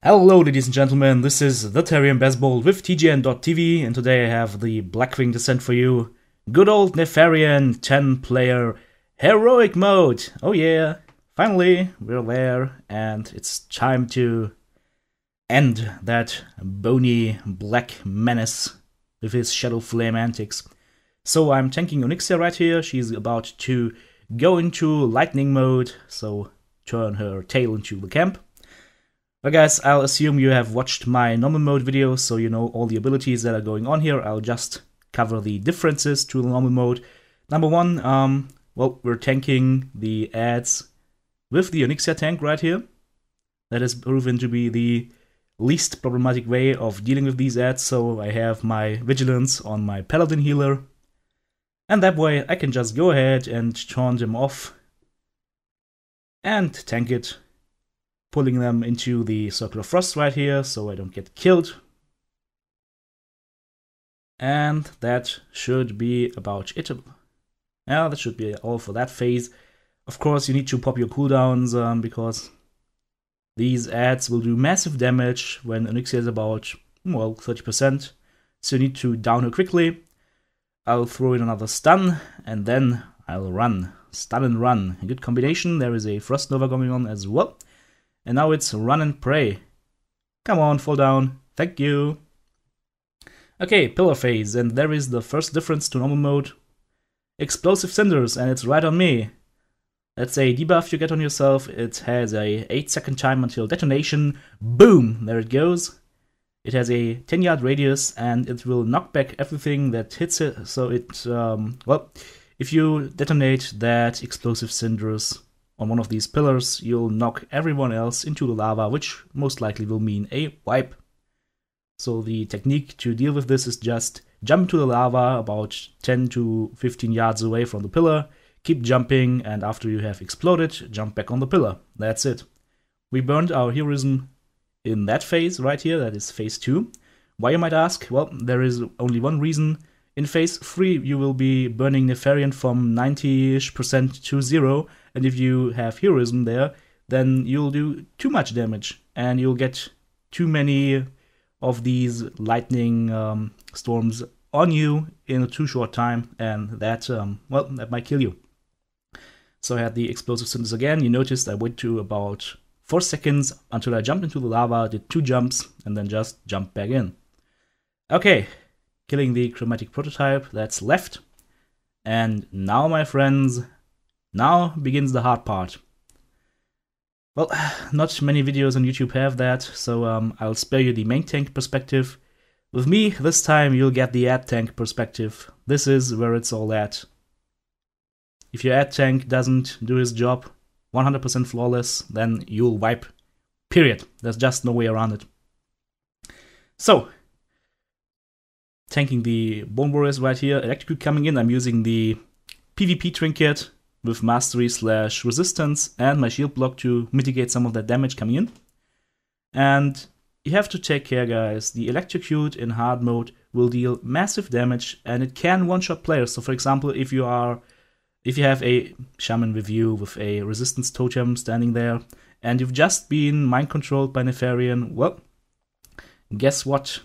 Hello ladies and gentlemen, this is the Nefarian Baseball with TGN.TV, and today I have the Blackwing Descent for you. Good old Nefarian 10-player heroic mode. Oh yeah, finally we're there, and it's time to end that bony black menace with his Shadow Flame antics. So I'm tanking Onyxia right here. She's about to go into lightning mode, so turn her tail into the camp. Well guys, I'll assume you have watched my normal mode video, so you know all the abilities that are going on here. I'll just cover the differences to the normal mode. Number one, well, we're tanking the ads with the Onyxia tank right here. That has proven to be the least problematic way of dealing with these ads, so I have my Vigilance on my Paladin healer. And that way I can just go ahead and turn them off and tank it, pulling them into the Circle of Frost right here so I don't get killed. And that should be about it. Yeah, that should be all for that phase. Of course, you need to pop your cooldowns because these ads will do massive damage when Onyxia is about, well, 30%. So you need to down her quickly. I'll throw in another stun, and then I'll run. Stun and run. A good combination. There is a Frost Nova going on as well. And now it's run and pray. Come on, fall down. Thank you. Okay, pillar phase, and there is the first difference to normal mode. Explosive cinders, and it's right on me. That's a debuff you get on yourself. It has a 8-second time until detonation. Boom! There it goes. It has a 10-yard radius, and it will knock back everything that hits it. So it, well, if you detonate that explosive cinders on one of these pillars, you'll knock everyone else into the lava, which most likely will mean a wipe. So the technique to deal with this is just jump into the lava about 10 to 15 yards away from the pillar, keep jumping, and after you have exploded, jump back on the pillar. That's it. We burned our heroism in that phase right here, that is phase 2. Why, you might ask? Well, there is only one reason. In phase 3, you will be burning Nefarian from 90-ish% to 0, and if you have heroism there, then you'll do too much damage, and you'll get too many of these lightning storms on you in a too short time, and that, well, that might kill you. So I had the explosive cinders again. You noticed I went to about 4 seconds until I jumped into the lava, did 2 jumps, and then just jumped back in. Okay. Killing the chromatic prototype that's left. And now, my friends, now begins the hard part. Well, not many videos on YouTube have that, so I'll spare you the main tank perspective. With me, this time you'll get the ad tank perspective. This is where it's all at. If your ad tank doesn't do his job 100% flawless, then you'll wipe. Period. There's just no way around it. So, tanking the Bone Warriors right here, Electrocute coming in. I'm using the PvP trinket with Mastery/Resistance and my shield block to mitigate some of that damage coming in. And you have to take care, guys. The Electrocute in hard mode will deal massive damage, and it can one-shot players. So for example, if you have a shaman with you with a resistance totem standing there, and you've just been mind-controlled by Nefarian, well, guess what?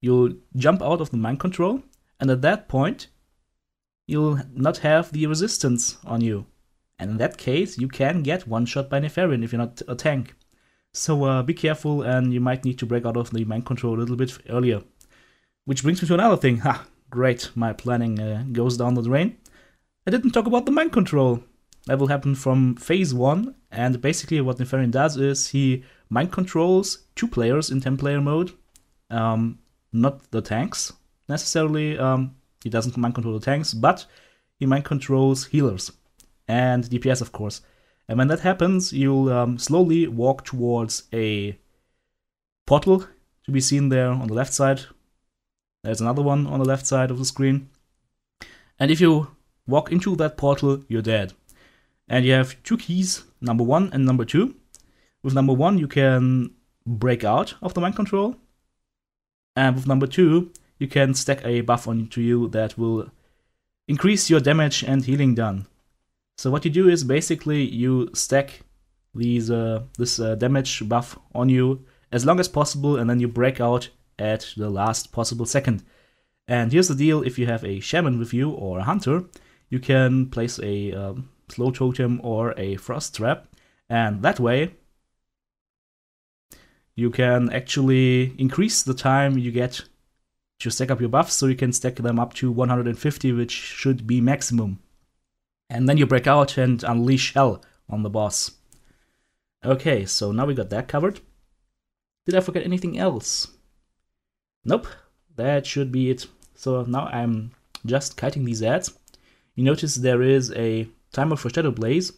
You'll jump out of the mind control, and at that point, you'll not have the resistance on you. And in that case, you can get one-shot by Nefarian if you're not a tank. So be careful, and you might need to break out of the mind control a little bit earlier. Which brings me to another thing. Ha! Great, my planning goes down the drain. I didn't talk about the mind control. That will happen from phase 1, and basically what Nefarian does is he mind controls 2 players in 10-player mode. Not the tanks, necessarily. He doesn't mind control the tanks, but he mind controls healers. And DPS, of course. And when that happens, you'll slowly walk towards a portal to be seen there on the left side. There's another one on the left side of the screen. And if you walk into that portal, you're dead. And you have 2 keys, number 1 and number 2. With number 1, you can break out of the mind control. And with number 2, you can stack a buff onto you that will increase your damage and healing done. So what you do is basically you stack this damage buff on you as long as possible, and then you break out at the last possible second. And here's the deal: if you have a shaman with you or a hunter, you can place a slow totem or a frost trap, and that way you can actually increase the time you get to stack up your buffs, so you can stack them up to 150, which should be maximum. And then you break out and unleash hell on the boss. Okay, so now we got that covered. Did I forget anything else? Nope, that should be it. So now I'm just kiting these ads. You notice there is a timer for Shadow Blaze.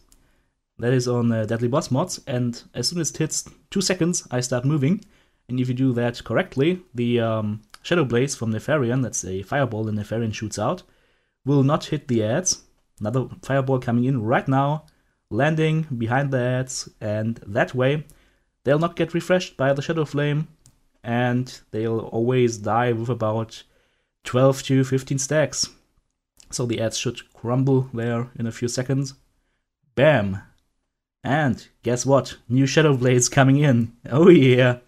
That is on Deadly Boss mods, and as soon as it hits 2 seconds, I start moving. And if you do that correctly, the Shadow Blaze from Nefarian, that's a fireball the Nefarian shoots out, will not hit the ads. Another fireball coming in right now, landing behind the ads, and that way they'll not get refreshed by the Shadow Flame, and they'll always die with about 12 to 15 stacks. So the ads should crumble there in a few seconds. Bam! And guess what? New Shadow Blades coming in. Oh yeah!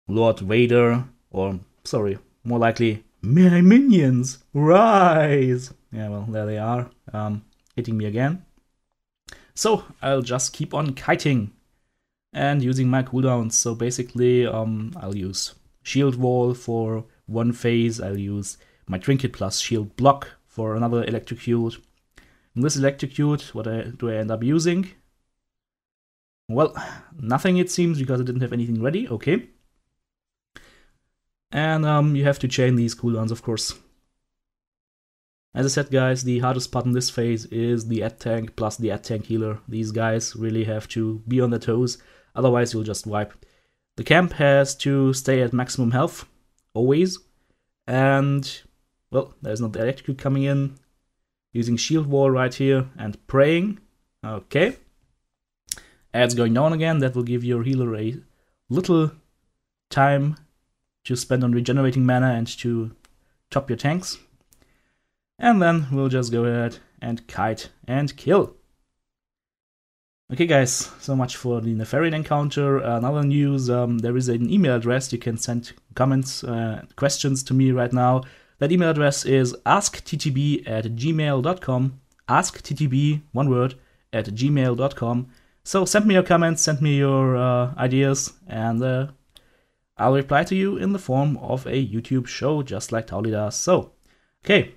Lord Vader, or sorry, more likely, my minions, rise! Yeah, well, there they are, hitting me again. So I'll just keep on kiting and using my cooldowns. So basically, I'll use Shield Wall for one phase. I'll use my Trinket plus Shield Block for another Electrocute. And this Electrocute, what do I end up using? Well, nothing it seems, because I didn't have anything ready. Okay. And you have to chain these cooldowns, of course. As I said, guys, the hardest part in this phase is the ad tank plus the ad tank healer. These guys really have to be on their toes, otherwise you'll just wipe. The camp has to stay at maximum health, always. And, well, there's not the Electrocute coming in. Using Shield Wall right here and praying. Okay. Ads going down again, that will give your healer a little time to spend on regenerating mana and to top your tanks. And then we'll just go ahead and kite and kill. Okay guys, so much for the Nefarian encounter. Another news, there is an email address you can send comments, questions to me right now. That email address is asktb@gmail.com, asktb, one word, @gmail.com. So send me your comments, send me your ideas, and I'll reply to you in the form of a YouTube show, just like Tauli does. So, okay.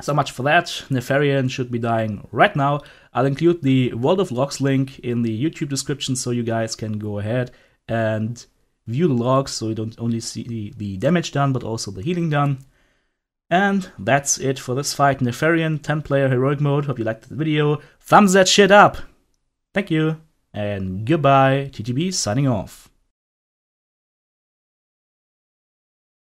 So much for that. Nefarian should be dying right now. I'll include the World of Logs link in the YouTube description so you guys can go ahead and view the logs, so you don't only see the damage done but also the healing done. And that's it for this fight. Nefarian 10-player heroic mode. Hope you liked the video. Thumbs that shit up. Thank you and goodbye. TTB signing off.